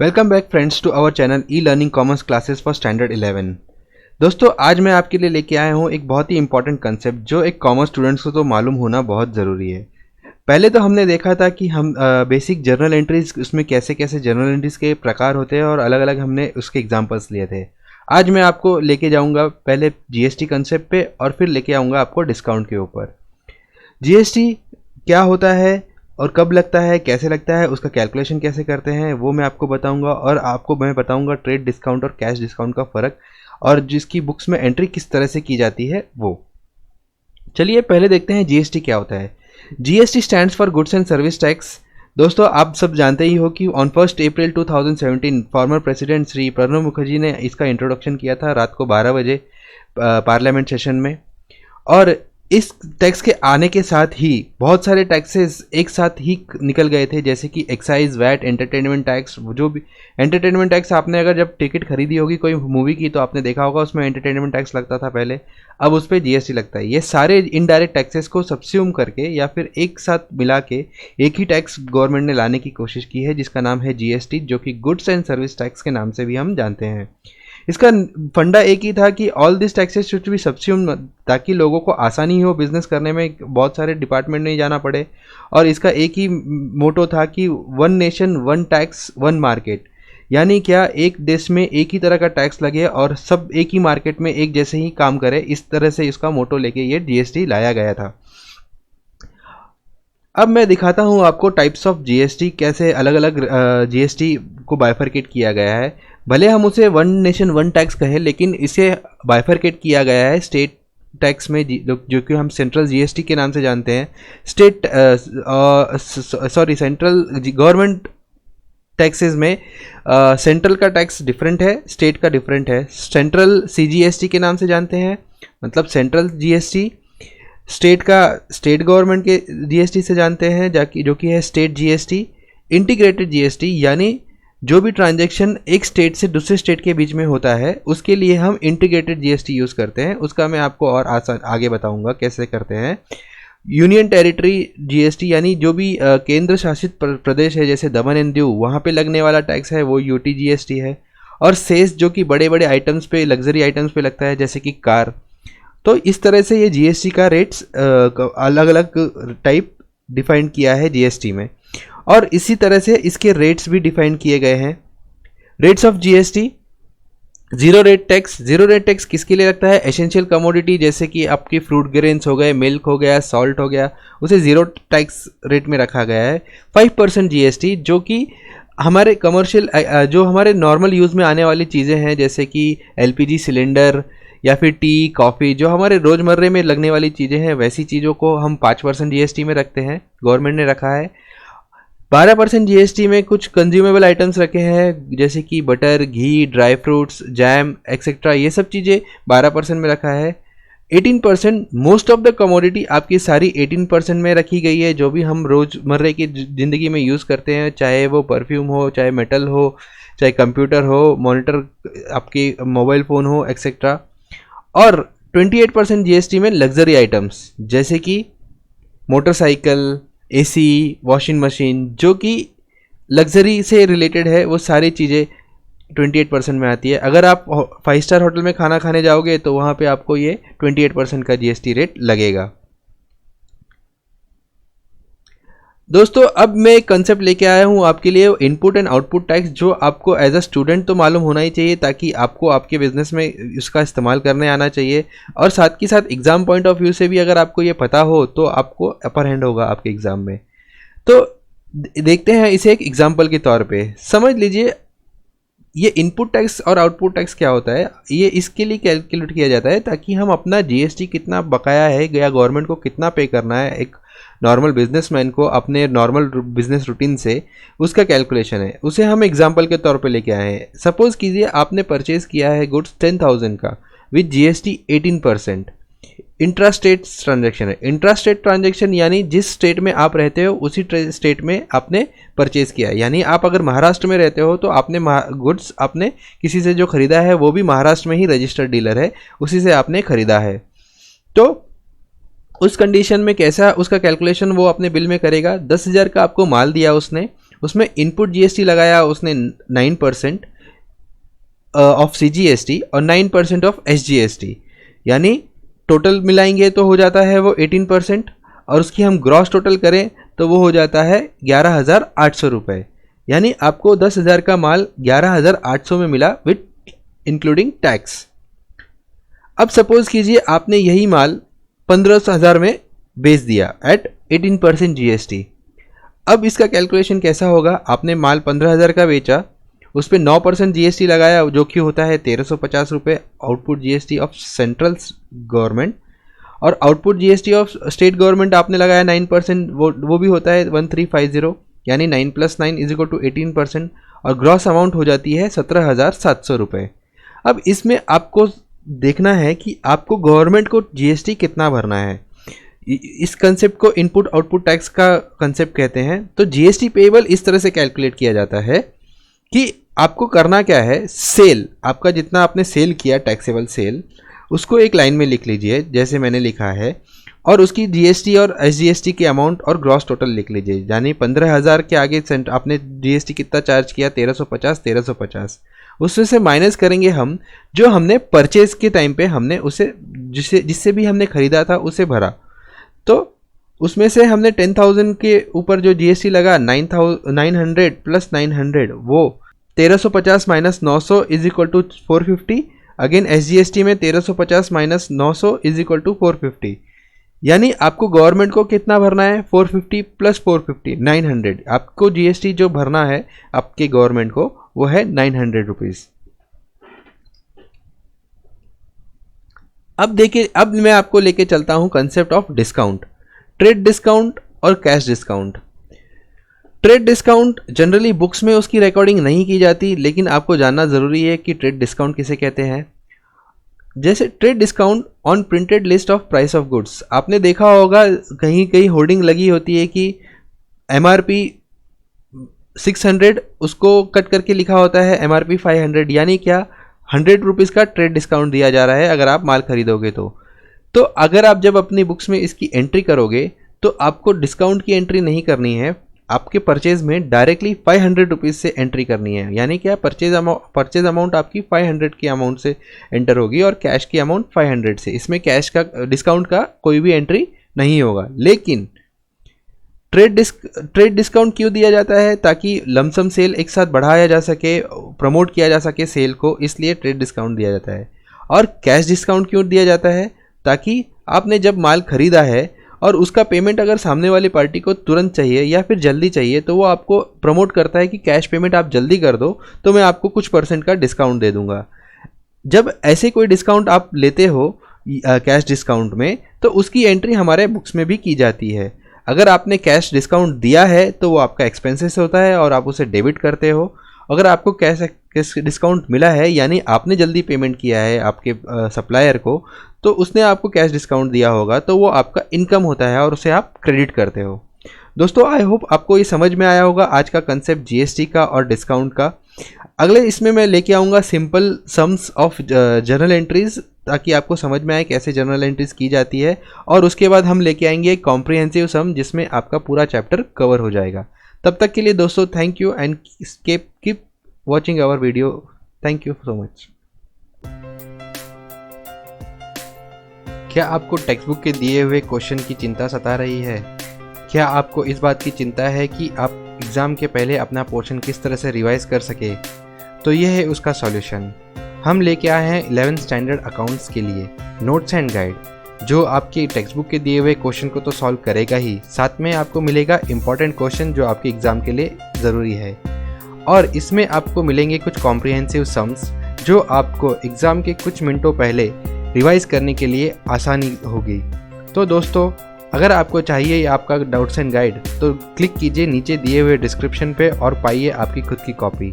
Welcome back friends to our channel E learning commerce classes for standard 11। दोस्तों आज मैं आपके लिए लेके आया हूँ एक बहुत ही इंपॉर्टेंट कंसेप्ट जो एक कॉमर्स स्टूडेंट्स को तो मालूम होना बहुत ज़रूरी है। पहले तो हमने देखा था कि हम बेसिक जर्नल एंट्रीज उसमें कैसे कैसे जर्नल एंट्रीज के प्रकार होते हैं और अलग अलग हमने उसके एग्जांपल्स लिए थे। आज मैं आपको लेके जाऊंगा पहले जीएसटी कंसेप्ट पे और फिर लेके आऊँगा आपको डिस्काउंट के ऊपर। जीएसटी क्या होता है और कब लगता है, कैसे लगता है, उसका कैलकुलेशन कैसे करते हैं वो मैं आपको बताऊंगा और आपको मैं बताऊंगा ट्रेड डिस्काउंट और कैश डिस्काउंट का फ़र्क और जिसकी बुक्स में एंट्री किस तरह से की जाती है वो। चलिए पहले देखते हैं जीएसटी क्या होता है। GST stands for goods and service tax. दोस्तों आप सब जानते ही हो कि on 1 April 2017 former president Shri Pranab Mukherjee ने इसका इंट्रोडक्शन किया था रात को 12 बजे पार्लियामेंट सेशन में। और इस टैक्स के आने के साथ ही बहुत सारे टैक्सेस एक साथ ही निकल गए थे, जैसे कि एक्साइज, वैट, एंटरटेनमेंट टैक्स। जो भी एंटरटेनमेंट टैक्स आपने अगर जब टिकट खरीदी होगी कोई मूवी की तो आपने देखा होगा उसमें एंटरटेनमेंट टैक्स लगता था पहले, अब उस पर जीएसटी लगता है। ये सारे इनडायरेक्ट टैक्सेस को सब्स्यूम करके या फिर एक साथ मिला के एक ही टैक्स गवर्नमेंट ने लाने की कोशिश की है जिसका नाम है जीएसटी, जो कि गुड्स एंड सर्विस टैक्स के नाम से भी हम जानते हैं। इसका फंडा एक ही था कि all this taxes should be subsume, ताकि लोगों को आसानी हो बिजनेस करने में, बहुत सारे डिपार्टमेंट नहीं जाना पड़े। और इसका एक ही मोटो था कि one nation one tax one market, यानी क्या एक देश में एक ही तरह का टैक्स लगे और सब एक ही मार्केट में एक जैसे ही काम करे। इस तरह से इसका मोटो लेके ये जीएसटी लाया गया था। अब मैं दिखाता हूँ आपको टाइप्स ऑफ जीएसटी, कैसे अलग अलग जीएसटी को बाइफरकेट किया गया है। भले हम उसे वन नेशन वन टैक्स कहें, लेकिन इसे बाइफरकेट किया गया है स्टेट टैक्स में, जो कि हम सेंट्रल जीएसटी के नाम से जानते हैं। सेंट्रल गवर्नमेंट टैक्सेस में सेंट्रल का टैक्स डिफरेंट है, स्टेट का डिफरेंट है। सेंट्रल सीजीएसटी के नाम से जानते हैं, मतलब सेंट्रल जीएसटी। स्टेट का स्टेट गवर्नमेंट के जीएसटी से जानते हैं, जो कि है स्टेट जीएसटी। इंटीग्रेटेड जीएसटी यानी जो भी ट्रांजैक्शन एक स्टेट से दूसरे स्टेट के बीच में होता है उसके लिए हम इंटीग्रेटेड जीएसटी यूज़ करते हैं। उसका मैं आपको और आसान आगे बताऊंगा कैसे करते हैं। यूनियन टेरिटरी जीएसटी यानी जो भी केंद्र शासित प्रदेश है जैसे दमन एंड दीव, वहाँ पे लगने वाला टैक्स है वो यूटी जीएसटी है। और सेस जो कि बड़े बड़े आइटम्स पे, लग्जरी आइटम्स पे लगता है जैसे कि कार। तो इस तरह से ये जीएसटी का रेट्स अलग अलग टाइप डिफाइन किया है जीएसटी में, और इसी तरह से इसके रेट्स भी डिफाइन किए गए हैं। Rates of GST. Zero rate tax. Zero rate tax किसके लिए लगता है? एसेंशियल कमोडिटी जैसे कि आपकी फ्रूट ग्रेन्स हो गए, मिल्क हो गया, सॉल्ट हो गया, उसे जीरो टैक्स रेट में रखा गया है। 5% जीएसटी जो कि हमारे कमर्शियल जो हमारे नॉर्मल यूज़ में आने वाली चीज़ें हैं जैसे कि एलपीजी सिलेंडर या फिर टी, कॉफ़ी, जो हमारे रोज़मर्रे में लगने वाली चीज़ें हैं वैसी चीज़ों को हम 5% जीएसटी में रखते हैं, गवर्नमेंट ने रखा है। 12% जीएसटी में कुछ कंज्यूमेबल आइटम्स रखे हैं जैसे कि बटर, घी, ड्राई फ्रूट्स, जैम एक्सेट्रा, ये सब चीज़ें 12% में रखा है। 18% मोस्ट ऑफ द कमोडिटी आपकी सारी 18% में रखी गई है, जो भी हम रोज़मर्रे की ज़िंदगी में यूज़ करते हैं, चाहे वो परफ्यूम हो, चाहे मेटल हो, चाहे कंप्यूटर हो, मॉनिटर, आपकी मोबाइल फ़ोन हो एक्सेट्रा। और 28% जीएसटी में लग्जरी आइटम्स जैसे कि मोटरसाइकिल, एसी, वॉशिंग मशीन, जो कि लग्जरी से रिलेटेड है, वो सारी चीज़ें 28% में आती है। अगर आप 5 स्टार होटल में खाना खाने जाओगे तो वहाँ पे आपको ये 28% का जीएसटी रेट लगेगा। दोस्तों अब मैं एक कंसेप्ट लेके आया हूँ आपके लिए, इनपुट एंड आउटपुट टैक्स, जो आपको एज अ स्टूडेंट तो मालूम होना ही चाहिए ताकि आपको आपके बिजनेस में इसका इस्तेमाल करने आना चाहिए। और साथ ही साथ एग्जाम पॉइंट ऑफ व्यू से भी अगर आपको ये पता हो तो आपको अपर हैंड होगा आपके एग्जाम में। तो देखते हैं इसे एक एग्जाम्पल के तौर पे समझ लीजिए। ये इनपुट टैक्स और आउटपुट टैक्स क्या होता है, ये इसके लिए कैलकुलेट किया जाता है ताकि हम अपना जीएसटी कितना बकाया है या गवर्नमेंट को कितना पे करना है एक नॉर्मल बिजनेसमैन को अपने नॉर्मल बिजनेस रूटीन से, उसका कैलकुलेशन है। उसे हम एग्जांपल के तौर पे लेके आए हैं। सपोज कीजिए आपने परचेज किया है गुड्स 10,000 का with GST 18%। Intra state transaction है। इंट्रा स्टेट ट्रांजेक्शन यानी जिस स्टेट में आप रहते हो उसी स्टेट में आपने परचेज किया है। यानी आप अगर महाराष्ट्र में रहते हो तो आपने गुड्स आपने किसी से जो खरीदा है वो भी महाराष्ट्र में ही रजिस्टर्ड डीलर है, उसी से आपने खरीदा है। तो उस कंडीशन में कैसा उसका कैलकुलेशन वो अपने बिल में करेगा। 10,000 का आपको माल दिया उसने उसमें इनपुट जीएसटी लगाया उसने 9% ऑफ सीजीएसटी और 9% ऑफ एसजीएसटी, यानी टोटल मिलाएंगे तो हो जाता है वो 18%, और उसकी हम ग्रॉस टोटल करें तो वो हो जाता है 11,800 रुपये। यानी आपको 10,000 का माल 11,800 में मिला विथ इंक्लूडिंग टैक्स। अब सपोज कीजिए आपने यही माल 15,000 में बेच दिया एट 18% जीएसटी। अब इसका कैलकुलेशन कैसा होगा? आपने माल 15,000 का बेचा, उस पर 9% जीएसटी लगाया जो कि होता है 1,350 रुपये output GST of central government, और output GST of state government आपने लगाया 9%, वो भी होता है 1,350, यानी 9 + 9 = 18%, और ग्रॉस अमाउंट हो जाती है 17,700 रुपये। अब इसमें आपको देखना है कि आपको गवर्नमेंट को जीएसटी कितना भरना है। इस कंसेप्ट को इनपुट आउटपुट टैक्स का कंसेप्ट कहते हैं। तो जीएसटी पेएबल इस तरह से कैलकुलेट किया जाता है कि आपको करना क्या है, सेल, आपका जितना आपने सेल किया टैक्सेबल सेल, उसको एक लाइन में लिख लीजिए जैसे मैंने लिखा है, और उसकी जीएसटी और एसजीएसटी के अमाउंट और ग्रॉस टोटल लिख लीजिए। यानी 15,000 के आगे आपने जीएसटी कितना चार्ज किया, 1,350, उसमें से माइनस करेंगे हम जो हमने परचेज के टाइम पे हमने उसे जिससे भी हमने खरीदा था उसे भरा। तो उसमें से हमने 10,000 के ऊपर जो जीएसटी लगा 900 + 900, वो 1,350 - 900 = 450। अगेन एसजीएसटी में 1,350 - 900 = 450। यानी आपको गवर्नमेंट को कितना भरना है, 450 + 450 900। आपको जीएसटी जो भरना है आपके गवर्नमेंट को वो है 900 रुपीज़। अब देखिए, अब मैं आपको लेके चलता हूं concept of discount, trade discount और cash discount. Trade discount generally books में उसकी रिकॉर्डिंग नहीं की जाती, लेकिन आपको जानना ज़रूरी है कि ट्रेड डिस्काउंट किसे कहते हैं। जैसे trade discount on printed list of price of goods, आपने देखा होगा कहीं कहीं होर्डिंग लगी होती है कि एमआरपी 600, उसको कट करके लिखा होता है एमआरपी 500, यानी क्या 100 रुपीज़ का ट्रेड डिस्काउंट दिया जा रहा है अगर आप माल खरीदोगे तो अगर आप जब अपनी बुक्स में इसकी एंट्री करोगे तो आपको डिस्काउंट की एंट्री नहीं करनी है, आपके परचेज में डायरेक्टली 500 रुपीज़ से एंट्री करनी है। यानी क्या परचेज अमाउंट आपकी 500 की अमाउंट से एंटर होगी और कैश की अमाउंट 500 से। इसमें कैश का डिस्काउंट का कोई भी एंट्री नहीं होगा। लेकिन ट्रेड डिस्काउंट क्यों दिया जाता है? ताकि लमसम सेल एक साथ बढ़ाया जा सके, प्रमोट किया जा सके सेल को, इसलिए ट्रेड डिस्काउंट दिया जाता है। और कैश डिस्काउंट क्यों दिया जाता है? ताकि आपने जब माल खरीदा है और उसका पेमेंट अगर सामने वाली पार्टी को तुरंत चाहिए या फिर जल्दी चाहिए तो वो आपको प्रमोट करता है कि कैश पेमेंट आप जल्दी कर दो तो मैं आपको कुछ % का डिस्काउंट दे दूंगा। जब ऐसे कोई डिस्काउंट आप लेते हो कैश डिस्काउंट में तो उसकी एंट्री हमारे बुक्स में भी की जाती है। अगर आपने कैश डिस्काउंट दिया है तो वो आपका एक्सपेंसेस होता है और आप उसे डेबिट करते हो। अगर आपको कैश डिस्काउंट मिला है यानी आपने जल्दी पेमेंट किया है आपके सप्लायर को, तो उसने आपको कैश डिस्काउंट दिया होगा तो वो आपका इनकम होता है और उसे आप क्रेडिट करते हो। दोस्तों आई होप आपको ये समझ में आया होगा आज का कंसेप्ट जीएसटी का और डिस्काउंट का। अगले इसमें मैं लेके आऊँगा simple sums of journal entries, ताकि आपको समझ में आए कैसे जर्नल एंट्रीज की जाती है, और उसके बाद हम लेके आएंगे एक कॉम्प्रिहेंसिव सम जिसमें आपका पूरा चैप्टर कवर हो जाएगा। तब तक के लिए दोस्तों thank you and keep watching our video. Thank you so much. क्या आपको टेक्स्ट बुक के दिए हुए क्वेश्चन की चिंता सता रही है? क्या आपको इस बात की चिंता है कि आप एग्ज़ाम के पहले अपना पोर्शन किस तरह से रिवाइज कर सके? तो यह है उसका सॉल्यूशन। हम लेके आए हैं 11th स्टैंडर्ड अकाउंट्स के लिए नोट्स एंड गाइड, जो आपकी टेक्स्ट बुक के दिए हुए क्वेश्चन को तो सॉल्व करेगा ही, साथ में आपको मिलेगा इंपॉर्टेंट क्वेश्चन जो आपके एग्ज़ाम के लिए ज़रूरी है। और इसमें आपको मिलेंगे कुछ कॉम्प्रिहेंसिव सम्स जो आपको एग्ज़ाम के कुछ मिनटों पहले रिवाइज करने के लिए आसानी होगी। तो दोस्तों अगर आपको चाहिए आपका नोट्स एंड गाइड तो क्लिक कीजिए नीचे दिए हुए डिस्क्रिप्शन पे और पाइए आपकी खुद की कॉपी।